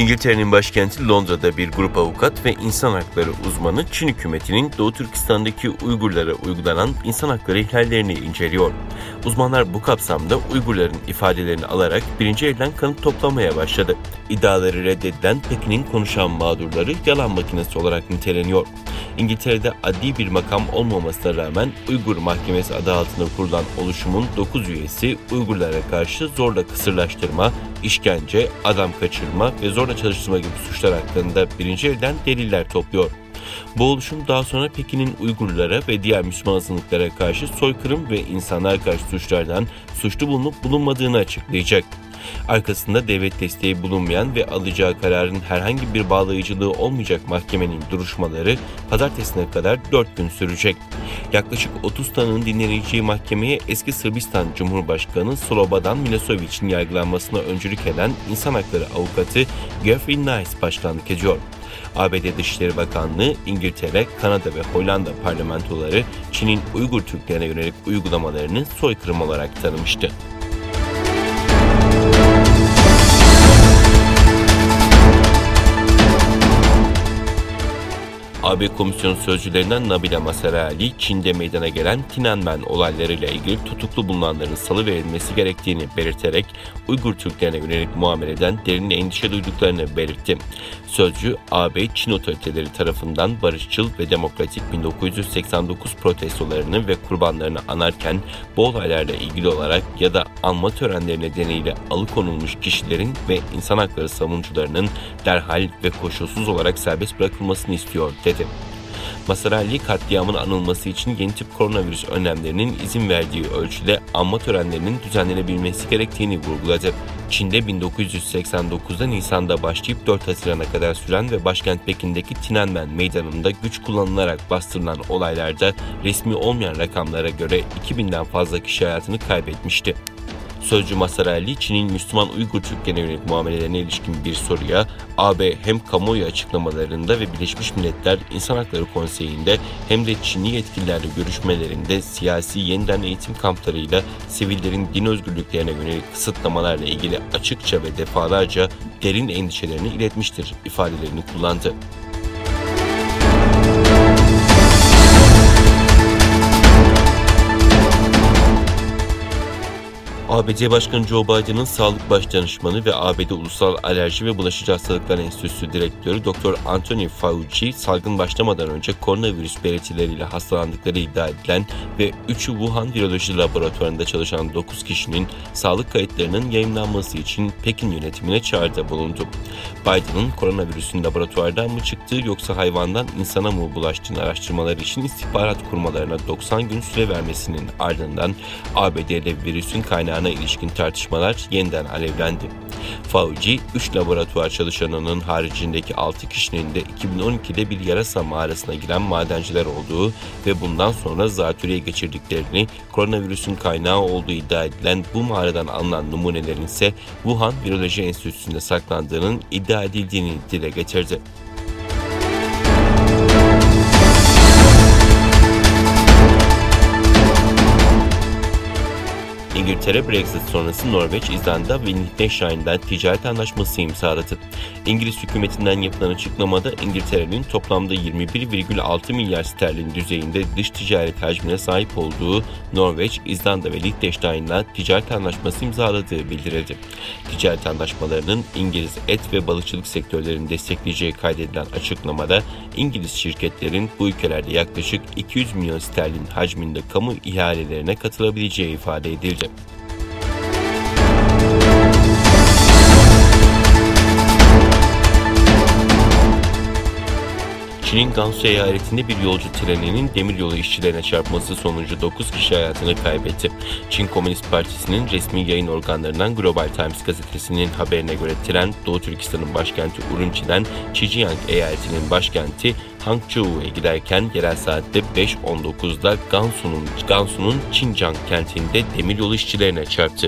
İngiltere'nin başkenti Londra'da bir grup avukat ve insan hakları uzmanı Çin hükümetinin Doğu Türkistan'daki Uygurlara uygulanan insan hakları ihlallerini inceliyor. Uzmanlar bu kapsamda Uygurların ifadelerini alarak birinci elden kanıt toplamaya başladı. İddiaları reddedilen Pekin'in konuşan mağdurları yalan makinesi olarak niteleniyor. İngiltere'de adli bir makam olmamasına rağmen Uygur Mahkemesi adı altında kurulan oluşumun 9 üyesi Uygurlara karşı zorla kısırlaştırma, işkence, adam kaçırma ve zorla çalıştırma gibi suçlar hakkında birinci elden deliller topluyor. Bu oluşum daha sonra Pekin'in Uygurlara ve diğer Müslüman azınlıklara karşı soykırım ve insanlığa karşı suçlardan suçlu bulunup bulunmadığını açıklayacak. Arkasında devlet desteği bulunmayan ve alacağı kararın herhangi bir bağlayıcılığı olmayacak mahkemenin duruşmaları pazartesine kadar 4 gün sürecek. Yaklaşık 30 tanığın dinleneceği mahkemeye eski Sırbistan Cumhurbaşkanı Slobodan Milosevic'in yargılanmasına öncülük eden insan hakları avukatı Geoffrey Nice başkanlık ediyor. ABD Dışişleri Bakanlığı, İngiltere, Kanada ve Hollanda parlamentoları Çin'in Uygur Türklerine yönelik uygulamalarını soykırım olarak tanımıştı. AB Komisyonu Sözcülerinden Nabila Maserali, Çin'de meydana gelen Tiananmen olaylarıyla ilgili tutuklu bulunanların salıverilmesi gerektiğini belirterek Uygur Türklerine yönelik muameleden derin endişe duyduklarını belirtti. Sözcü, AB, Çin otoriteleri tarafından barışçıl ve demokratik 1989 protestolarını ve kurbanlarını anarken bu olaylarla ilgili olarak ya da anma törenleri nedeniyle alıkonulmuş kişilerin ve insan hakları savunucularının derhal ve koşulsuz olarak serbest bırakılmasını istiyor dedi. Masarelli, katliamın anılması için yeni tip koronavirüs önlemlerinin izin verdiği ölçüde anma törenlerinin düzenlenebilmesi gerektiğini vurguladı. Çin'de 1989'da Nisan'da başlayıp 4 Haziran'a kadar süren ve başkent Pekin'deki Tiananmen meydanında güç kullanılarak bastırılan olaylarda resmi olmayan rakamlara göre 2000'den fazla kişi hayatını kaybetmişti. Sözcü Masarelli, Çin'in Müslüman Uygur Türklerine yönelik muamelelerine ilişkin bir soruya AB hem kamuoyu açıklamalarında ve Birleşmiş Milletler İnsan Hakları Konseyi'nde hem de Çinli yetkililerle görüşmelerinde siyasi yeniden eğitim kamplarıyla sivillerin din özgürlüklerine yönelik kısıtlamalarla ilgili açıkça ve defalarca derin endişelerini iletmiştir ifadelerini kullandı. ABD Başkanı Joe Biden'ın Sağlık Başdanışmanı ve ABD Ulusal Alerji ve Bulaşıcı Hastalıklar Enstitüsü Direktörü Dr. Anthony Fauci, salgın başlamadan önce koronavirüs belirtileriyle hastalandıkları iddia edilen ve 3'ü Wuhan Viroloji Laboratuvarı'nda çalışan 9 kişinin sağlık kayıtlarının yayımlanması için Pekin yönetimine çağrıda bulundu. Biden'ın koronavirüsün laboratuvardan mı çıktığı yoksa hayvandan insana mı bulaştığını araştırmaları için istihbarat kurmalarına 90 gün süre vermesinin ardından ABD'de virüsün kaynağına ilişkin tartışmalar yeniden alevlendi. Fauci, 3 laboratuvar çalışanının haricindeki 6 kişinin de 2012'de bir yarasa mağarasına giren madenciler olduğu ve bundan sonra zatürre geçirdiklerini, koronavirüsün kaynağı olduğu iddia edilen bu mağaradan alınan numunelerin ise Wuhan Viroloji Enstitüsü'nde saklandığının iddia edildiğini dile getirdi. İngiltere, Brexit sonrası Norveç, İzlanda ve Liechtenstein'den ticaret anlaşması imzaladı. İngiliz hükümetinden yapılan açıklamada İngiltere'nin toplamda 21,6 milyar sterlin düzeyinde dış ticaret hacmine sahip olduğu Norveç, İzlanda ve Liechtenstein'la ticaret anlaşması imzaladığı bildirildi. Ticaret anlaşmalarının İngiliz et ve balıkçılık sektörlerini destekleyeceği kaydedilen açıklamada İngiliz şirketlerin bu ülkelerde yaklaşık 200 milyon sterlin hacminde kamu ihalelerine katılabileceği ifade edildi. Çin'in Gansu eyaletinde bir yolcu treninin demiryolu işçilerine çarpması sonucu 9 kişi hayatını kaybetti. Çin Komünist Partisi'nin resmi yayın organlarından Global Times gazetesinin haberine göre tren, Doğu Türkistan'ın başkenti Urumçi'den Zhejiang eyaletinin başkenti Hangzhou'ya giderken yerel saatte 5:19'da Gansu'nun Xinjiang kentinde demiryolu işçilerine çarptı.